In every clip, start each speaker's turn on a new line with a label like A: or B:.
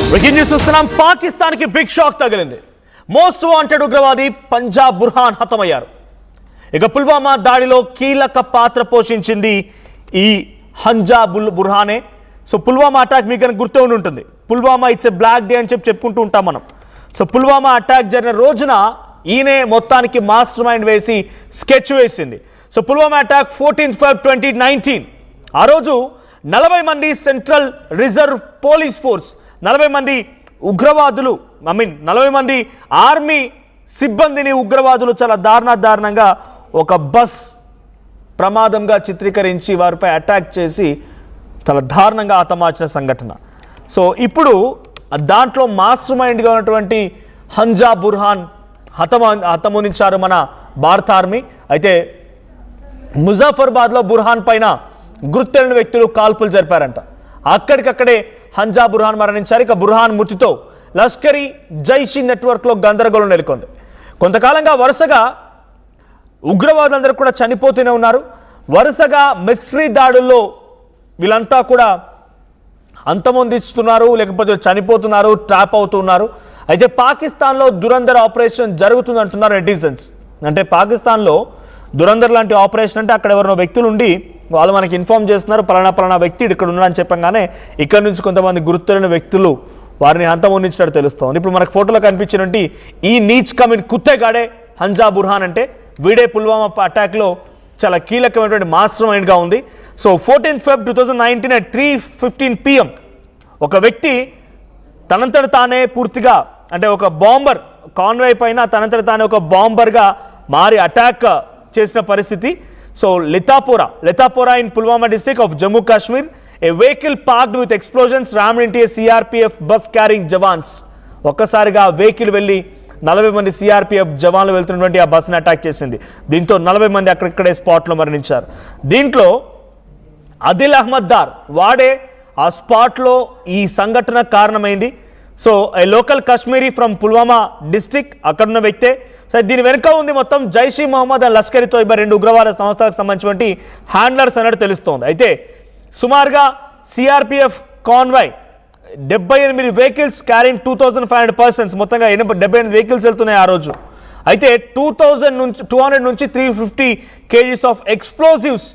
A: Breaking news చూస్తున్నాం. పాకిస్తాన్ కి big shock తగిలింది. మోస్ట్ వాంటెడ్ ఉగ్రవాది పంజాబ్ బుర్హాన్ హతమయ్యారు. ఇక పుల్వామా దాడిలో కీలక పాత్ర పోషించింది ఈ హంజా బుర్హానే. సో పుల్వామా అటాక్ మీకు గుర్తు ఉంటుంది. Pulwama it's a black day అని చెప్పుకుంటూ ఉంటాం మనం. సో పుల్వామా అటాక్ జరిగిన రోజున ఈయనే మొత్తానికి మాస్టర్ మైండ్ వేసి స్కెచ్ వేసింది. So Pulwama attack 14 Feb 2019. ఆ రోజు 40 మంది సెంట్రల్ రిజర్వ్ పోలీస్ ఫోర్స్, 40 మంది ఉగ్రవాదులు, 40 మంది ఆర్మీ సిబ్బందిని ఉగ్రవాదులు చాలా దారుణంగా ఒక బస్ ప్రమాదంగా చిత్రీకరించి వారిపై అటాక్ చేసి చాలా దారుణంగా హతమార్చిన సంఘటన. సో ఇప్పుడు దాంట్లో మాస్టర్ మైండ్గా ఉన్నటువంటి హంజా బుర్హాన్ హతమునించారు మన భారత ఆర్మీ. అయితే ముజాఫర్బాద్లో బుర్హాన్ పైన గుర్తెరిగిన వ్యక్తులు కాల్పులు జరిపారంట. అక్కడికక్కడే హంజా బుర్హాన్ మరణించారు. ఇక బుర్హాన్ మృతితో లష్కరీ జైషీ నెట్వర్క్లో గందరగోళం నెలకొంది. కొంతకాలంగా వరుసగా ఉగ్రవాదులందరూ కూడా చనిపోతూనే ఉన్నారు. వరుసగా మిస్టరీ దాడుల్లో వీళ్ళంతా కూడా అంతమొందిస్తున్నారు, లేకపోతే చనిపోతున్నారు, ట్రాప్ అవుతున్నారు. అయితే పాకిస్తాన్లో దురంధర్ ఆపరేషన్ జరుగుతుంది అంటున్నారు నెటిజన్స్. అంటే పాకిస్తాన్లో దురంధర్ లాంటి ఆపరేషన్ అంటే అక్కడ ఎవరినో వ్యక్తులు ఉండి వాళ్ళు మనకి ఇన్ఫార్మ్ చేస్తున్నారు, పలానా వ్యక్తి ఇక్కడ ఉన్నారని చెప్పగానే ఇక్కడ నుంచి కొంతమంది గుర్తులేని వ్యక్తులు వారిని అంతమొందించినట్టు తెలుస్తోంది. ఇప్పుడు మనకు ఫోటోలో కనిపించినట్టు ఈ నీచ్ కమిన్ కుత్తేగాడే హంజా బుర్హాన్ అంటే వీడే పుల్వామా అటాక్లో చాలా కీలకమైనటువంటి మాస్టర్ మైండ్గా ఉంది. సో 14 Feb 2019 at 3:15 PM ఒక వ్యక్తి తనంతట తానే పూర్తిగా అంటే ఒక బాంబర్ కాన్వాయ్ పైన తనంతట తానే ఒక బాంబర్గా మారి అటాక్ చేసిన పరిస్థితి. So Lethapora in Pulwama district of Jammu Kashmir, a vehicle parked with explosions rammed into a CRPF bus carrying jawans. ఒక్కసారిగా వెహికల్ వెళ్ళి 40 మంది సిఆర్పిఎఫ్ జవాన్లు వెళ్తున్నటువంటి ఆ బస్సుని అటాక్ చేసింది. దీంతో 40 మంది అక్కడిక్కడే స్పాట్లో మరణించారు. దీంట్లో అదిల్ అహ్మద్ దార్ వాడే ఆ స్పాట్లో ఈ సంఘటన కారణమైంది. So A local Kashmiri from Pulwama district, అక్కడున్న వ్యక్తే. సరే దీని వెనుక ఉంది మొత్తం జైషీ మొహమ్మద్ అండ్ లష్కర్ ఇ తోయిబా 2 ఉగ్రవాద సంస్థలకు సంబంధించినటువంటి హ్యాండ్లర్స్ అన్నట్టు తెలుస్తోంది. అయితే సుమారుగా CRPF convoy 78 vehicles carrying 2500 persons, మొత్తంగా 78 వెహికల్స్ వెళ్తున్నాయి ఆ రోజు. అయితే 200 నుంచి 350 kgs ఆఫ్ ఎక్స్ప్లోజివ్స్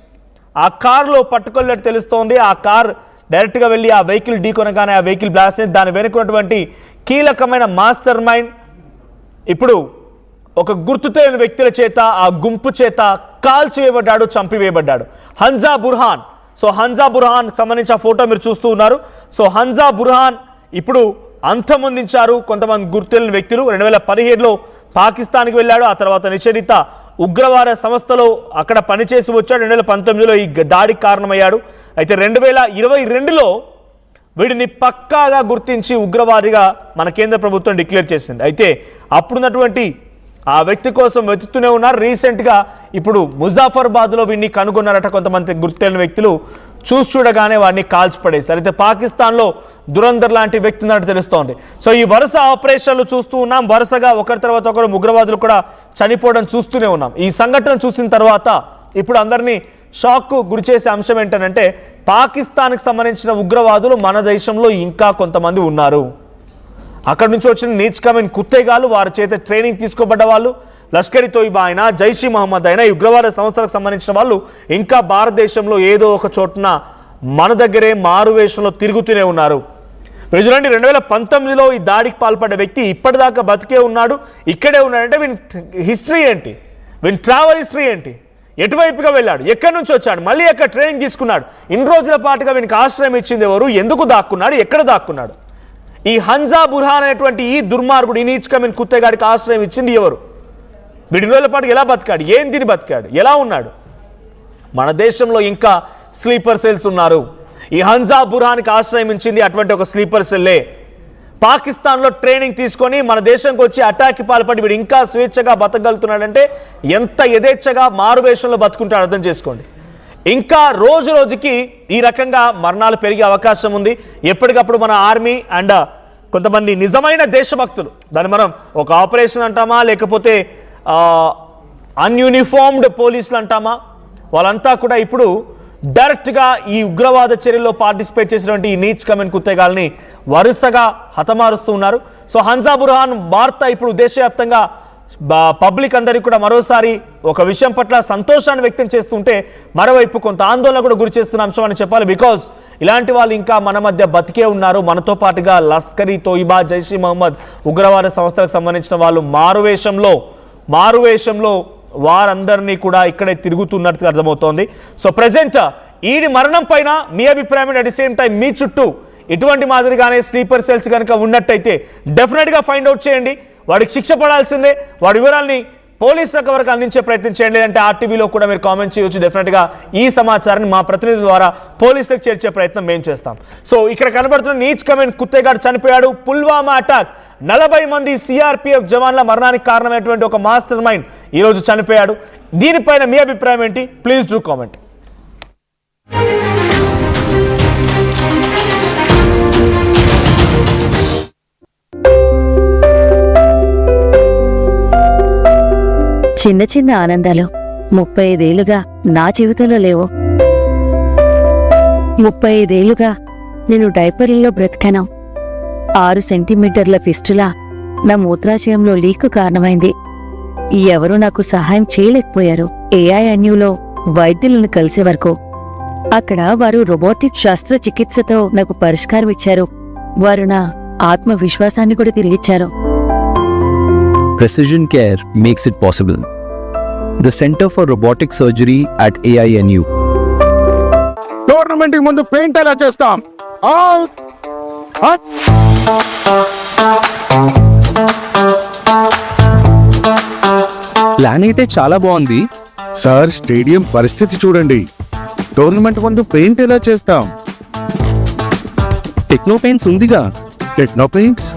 A: ఆ కార్లో పట్టుకోలేట్టు తెలుస్తోంది. ఆ కార్ డైరెక్ట్గా వెళ్ళి ఆ వెహికల్ ఢీకొనగానే ఆ వెహికల్ బ్లాస్ట్ అయింది. దాని వెనుకున్నటువంటి కీలకమైన మాస్టర్ మైండ్ ఇప్పుడు ఒక గుర్తు తెలియని వ్యక్తుల చేత, ఆ గుంపు చేత కాల్చివేయబడ్డాడు, చంపివేయబడ్డాడు హంజా బుర్హాన్. సో హంజా బుర్హాన్ సంబంధించిన ఫోటో మీరు చూస్తూ ఉన్నారు. సో హంజా బుర్హాన్ ఇప్పుడు అంతమొందించారు కొంతమంది గుర్తు తెలియని వ్యక్తులు. 2017లో పాకిస్తాన్కి వెళ్ళాడు. ఆ తర్వాత నిషేధిత ఉగ్రవాద సంస్థలో అక్కడ పనిచేసి వచ్చాడు. 2019లో ఈ దాడికి కారణమయ్యాడు. అయితే 2022లో వీడిని పక్కాగా గుర్తించి ఉగ్రవాదిగా మన కేంద్ర ప్రభుత్వం డిక్లేర్ చేసింది. అయితే అప్పుడున్నటువంటి ఆ వ్యక్తి కోసం వెతుకుతూనే ఉన్నారు. రీసెంట్గా ఇప్పుడు ముజాఫర్బాద్లో వీడిని కనుగొన్నారట కొంతమంది గుర్తెలిన వ్యక్తులు. చూడగానే వాడిని కాల్చిపడేశారు. అయితే పాకిస్తాన్లో దురంధర్ లాంటి వ్యక్తి ఉన్నట్టు తెలుస్తోంది. సో ఈ వరుస ఆపరేషన్లు చూస్తూ ఉన్నాం. వరుసగా ఒకరి తర్వాత ఒకరు ఉగ్రవాదులు కూడా చనిపోవడం చూస్తూనే ఉన్నాం. ఈ సంఘటన చూసిన తర్వాత ఇప్పుడు అందరినీ షాక్కు గురిచేసే అంశం ఏంటంటే పాకిస్తాన్కి సంబంధించిన ఉగ్రవాదులు మన దేశంలో ఇంకా కొంతమంది ఉన్నారు. అక్కడి నుంచి వచ్చిన నీచ్ కమిన్ కుత్తేగాలు, వారి చేత ట్రైనింగ్ తీసుకోబడ్డ వాళ్ళు, లష్కర్ ఇ తోయిబా అయినా, జైషీ మహమ్మద్ అయినా, ఉగ్రవాద సంస్థలకు సంబంధించిన వాళ్ళు ఇంకా భారతదేశంలో ఏదో ఒక చోటున మన దగ్గరే మారువేషంలో తిరుగుతూనే ఉన్నారు. చూడండి 2019లో ఈ దాడికి పాల్పడ్డ వ్యక్తి ఇప్పటిదాకా బతికే ఉన్నాడు, ఇక్కడే ఉన్నాడంటే వీని హిస్టరీ ఏంటి, వీని ట్రావెల్ హిస్టరీ ఏంటి, ఎటువైపుగా వెళ్ళాడు, ఎక్కడి నుంచి వచ్చాడు, మళ్ళీ ఎక్కడ ట్రైనింగ్ తీసుకున్నాడు, ఇన్ని రోజుల పాటుగా వీనికి ఆశ్రయం ఇచ్చింది ఎవరు, ఎందుకు దాక్కున్నాడు, ఎక్కడ దాక్కున్నాడు, ఈ హంజా బుర్హాన్ అనేటువంటి ఈ దుర్మార్గుడు ఈ నీచ్ కమిన్ కుత్తేగాడికి ఆశ్రయం ఇచ్చింది ఎవరు, వీడి రోజుల పాటు ఎలా బతికాడు, ఏం తిని బతికాడు, ఎలా ఉన్నాడు. మన దేశంలో ఇంకా స్లీపర్ సెల్స్ ఉన్నారు. ఈ హంజా బుర్హాన్కి ఆశ్రయం ఇచ్చింది అటువంటి ఒక స్లీపర్ సెల్లే. పాకిస్తాన్లో ట్రైనింగ్ తీసుకొని మన దేశంకి వచ్చి అటాక్కి పాల్పడి వీడు ఇంకా స్వేచ్ఛగా బతకగలుగుతున్నాడంటే ఎంత యథేచ్ఛగా మారువేషంలో బతుకుంటాడు అర్థం చేసుకోండి. ఇంకా రోజు రోజుకి ఈ రకంగా మరణాలు పెరిగే అవకాశం ఉంది. ఎప్పటికప్పుడు మన ఆర్మీ అండ్ కొంతమంది నిజమైన దేశభక్తులు, దాన్ని మనం ఒక ఆపరేషన్ అంటామా లేకపోతే అన్యూనిఫార్మ్డ్ పోలీసులు అంటామా, వాళ్ళంతా కూడా ఇప్పుడు డైరెక్ట్గా ఈ ఉగ్రవాద చర్యల్లో పార్టిసిపేట్ చేసినటువంటి ఈ నీచ్ కమెన్ కుత్తేగాల్ని వరుసగా హతమారుస్తూ ఉన్నారు. సో హంజా బుర్హాన్ వార్త ఇప్పుడు దేశవ్యాప్తంగా పబ్లిక్ అందరికీ కూడా మరోసారి ఒక విషయం పట్ల సంతోషాన్ని వ్యక్తం చేస్తుంటే మరోవైపు కొంత ఆందోళన కూడా గురి చేస్తున్న అంశం అని చెప్పాలి. బికాజ్ ఇలాంటి వాళ్ళు ఇంకా మన మధ్య బతికే ఉన్నారు. మనతో పాటుగా లష్కర్-ఈ తోయిబా, జైష్-ఈ మహమ్మద్ ఉగ్రవాద సంస్థలకు సంబంధించిన వాళ్ళు మారువేషంలో వారందరినీ కూడా ఇక్కడే తిరుగుతున్నట్టుగా అర్థమవుతోంది. సో ప్రజెంట్ ఈడి మరణం పైన మీ అభిప్రాయం, అట్ ది సేమ్ టైం మీ చుట్టూ ఇటువంటి మాదిరిగానే స్లీపర్ సెల్స్ కనుక ఉన్నట్టయితే డెఫినెట్గా ఫైండ్ అవుట్ చేయండి. వాడికి శిక్ష పడాల్సిందే. వాడి వివరాల్ని పోలీసులకు వరకు అందించే ప్రయత్నం చేయండి. లేదంటే ఆర్టీవీలో కూడా మీరు కామెంట్ చేయొచ్చు. డెఫినెట్గా ఈ సమాచారాన్ని మా ప్రతినిధి ద్వారా పోలీసులకు చేర్చే ప్రయత్నం మేము చేస్తాం. సో ఇక్కడ కనబడుతున్న నీచ్ కమెన్ కుత్తేగాడు చనిపోయాడు. పుల్వామా అటాక్ 40 మంది సిఆర్పిఎఫ్ జవాన్ల మరణానికి కారణమైనటువంటి ఒక మాస్టర్ మైండ్ ఈరోజు చనిపోయాడు. దీనిపైన మీ అభిప్రాయం ఏంటి? Please do comment.
B: చిన్న చిన్న ఆనందాలు 35 ఏళ్లుగా నా జీవితంలో లేవు. 35 ఏళ్లుగా నేను డైపర్లలో బ్రతికాను. 6 సెంటీమీటర్ల ఫిస్టులా నా మూత్రాశయంలో లీకు కారణమైంది. ఎవరూ నాకు సహాయం చేయలేకపోయారు. ఏఐఎన్యూలో వైద్యులను కలిసే వరకు అక్కడ వారు రోబోటిక్ శస్త్రచికిత్సతో నాకు పరిష్కారం ఇచ్చారు. వారు నా ఆత్మవిశ్వాసాన్ని కూడా తిరిగిచ్చారు.
C: Precision Care makes it possible. The Center for Robotic Surgery at AINU.
D: Tournament ముందు పెయింట్ ఎలా చేస్తాం?
C: ప్లాన్ అయితే చాలా బాగుంది
D: సార్, స్టేడియం పరిస్థితి చూడండి. టోర్నమెంట్ ముందు పెయింట్ ఎలా చేస్తాం?
C: టెక్నో పెయింట్స్ ఉందిగా.
D: Techno paints,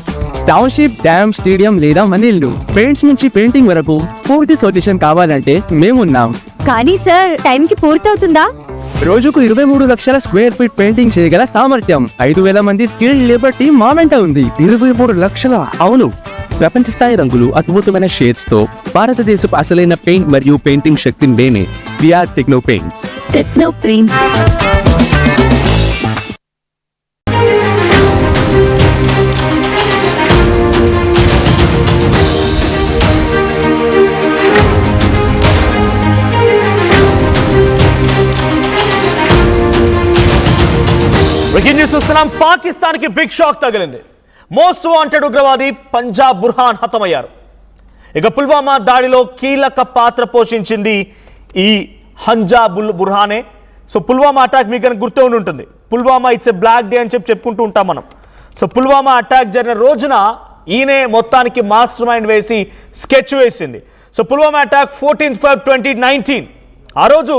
C: township, dam, stadium లేదా మనీళ్ళు, పెయింట్స్ నుంచి పెయింటింగ్ వరకు పూర్తి సొల్యూషన్ కావాలంటే మేమున్నాం.
B: కానీ సార్, టైంకి పూర్తవుతుందా?
C: రోజుకు 23 లక్షల స్క్వేర్ ఫీట్ పెయింటింగ్ చేయగల సామర్థ్యం, 5,000 మంది స్కిల్డ్ లేబర్ టీం మా వెంట ఉంది.
D: 23 లక్షల?
C: అవును. ప్రపంచ స్థాయి రంగులు, అద్భుతమైన షేడ్స్ తో భారతదేశపు అసలైన పెయింట్ మరియు పెయింటింగ్ శక్తిని నేనే. VR techno paints.
B: Techno paints.
A: చూస్తున్నాం, పాకిస్తాన్ కి బిగ్ షాక్ తగిలింది. మోస్ట్ వాంటెడ్ ఉగ్రవాది పంజాబ్ బుర్హాన్ హతమయ్యారు. ఇక పుల్వామా దాడిలో కీలక పాత్ర పోషించింది ఈ హంజా బుర్హానే. సో పుల్వామా అటాక్ మీకు కనుక గుర్తు ఉంటుంది. Pulwama it's a black day అని చెప్పుకుంటూ ఉంటాం మనం. సో పుల్వామా అటాక్ జరిగిన రోజున ఈయనే మొత్తానికి మాస్టర్ మైండ్ వేసి స్కెచ్ వేసింది. సో పుల్వామా అటాక్ 14 Feb 2019 ఆ రోజు